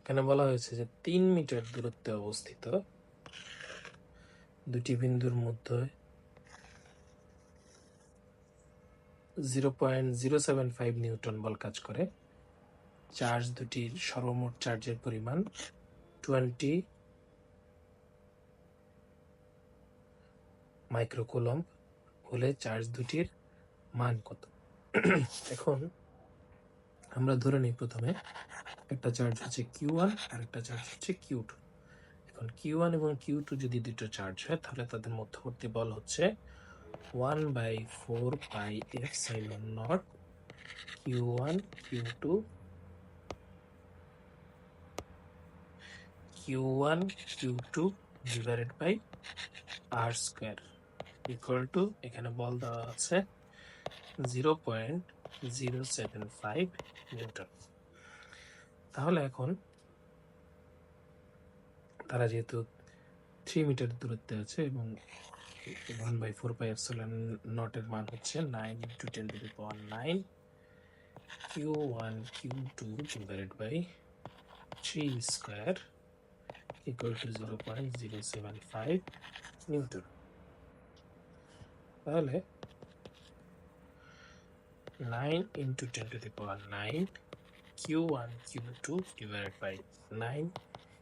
এখানে বলা হয়েছে যে 3 মিটার দূরত্বে অবস্থিত দুটি বিন্দুর মধ্যে 0.075 নিউটন বল কাজ করে। চার্জ দুটির সর্বমোট চার্জের পরিমাণ 20 মাইক্রোকুলম্ব হলে চার্জ দুটির মান কত? এখন আমরা ধরে নিই প্রথমে একটা চার্জ হচ্ছে Q1 আর একটা চার্জ হচ্ছে Q2। এখন Q1 এবং Q2 যদি দুটো চার্জ হয় তাহলে তাদের মধ্যবর্তী বল হচ্ছে 1/4 pi epsilon not Q1 Q2 divided by R square equal to, এখানে বল দেওয়া আছে 0.075 নিউটন। তাহলে এখন তারা যেহেতু 3 মিটার দূরত্বে আছে এবং 1/4 পাই এপসাইলন নট এর মান হচ্ছে 9 × 10⁹ Q1 Q2 divided by 3 square equal to 0.075 newton. তাহলে 9 × 10⁹ Q1 Q2 divided by 9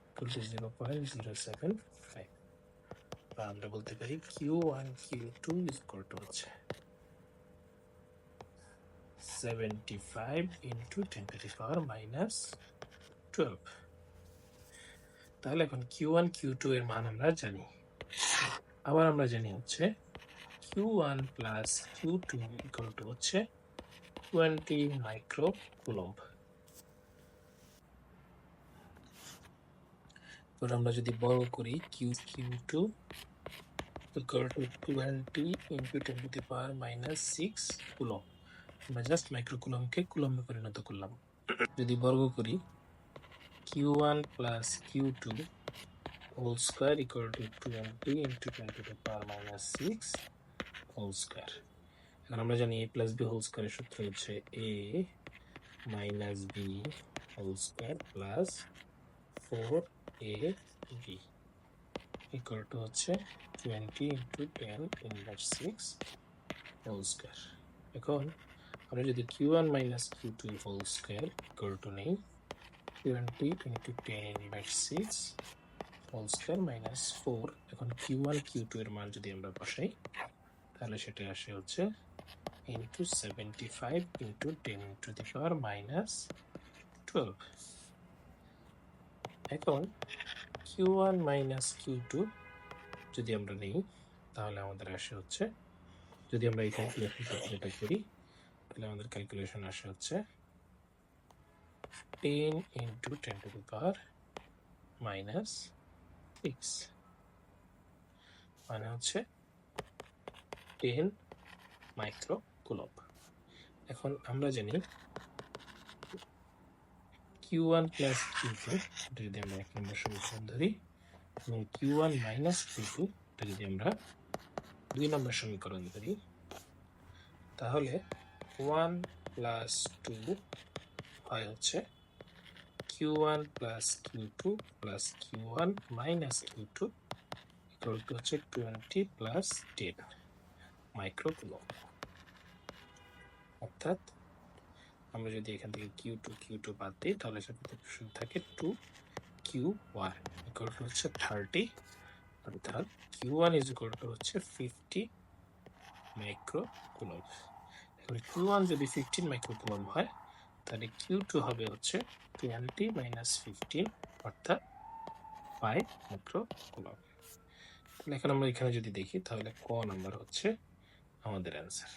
equal to 0.075। আমরা বলতে পারি Q1 Q2 is equal to হচ্ছে 75 × 10⁻12। তাহলে এখন Q1 Q2 এর মান আমরা জানি। আবার আমরা জানি হচ্ছে Q1 plus Q2 equal to হচ্ছে 20 মাইক্রোকুলম্ব। আমরা যদি বর্গ করি Q2 equal to 20 × 10⁻6 কুলম্ব। আমরা জাস্ট মাইক্রোকুলম্বকে কুলম্বে পরিণত করলাম। যদি বর্গ করি Q1 plus Q2 whole square equal to 20 × 10⁻6 whole square। এখন আমরা জানি a plus b whole square এর সূত্র হচ্ছে a minus b whole square plus 4ab equal to হচ্ছে 20 × 10⁻6 whole square। এখন আমরা যদি Q1 minus Q2 whole square equal to নেই 20 × 10⁻6 whole square minus 4। এখন Q1 Q2 এর মান যদি আমরা বসাই তাহলে সেটা আসে হচ্ছে 75 × 10⁻12। এখন Q1 minus Q2 যদি আমরা নেই তাহলে আমাদের আসে হচ্ছে, যদি আমরা এই ক্যালকুলেশনটা করি তাহলে আমাদের ক্যালকুলেশন আসে হচ্ছে 10 × 10⁻6 মানে হচ্ছে 10 মাইক্রোকুলম্ব। এখন আমরা জানি Q1 plus Q2 যদি আমরা 1 নম্বর সমীকরণ ধরি এবং Q1 minus Q2 যদি আমরা 2 নম্বর সমীকরণ ধরি তাহলে 1 plus 2 হয় হচ্ছে Q1 plus Q2 plus Q1 minus Q2 equal to হচ্ছে 20 plus 10 মাইক্রোকুলম্ব। অর্থাৎ আমরা যদি এখান থেকে Q2 বাদ দিই তাহলে সেটা শুধু থাকে 2Q1 equal to হচ্ছে 30। অর্থাৎ Q1 is equal to হচ্ছে 50 মাইক্রোকুলম্ব। এখন Q1 যদি 15 মাইক্রোকুলম্ব হয় তাহলে Q2 হবে হচ্ছে 20 - 15 অর্থাৎ 5 মাইক্রোকুলম্ব। তাহলে এখন আমরা এখানে যদি দেখি তাহলে ক নাম্বার হচ্ছে আমাদের অ্যান্সার।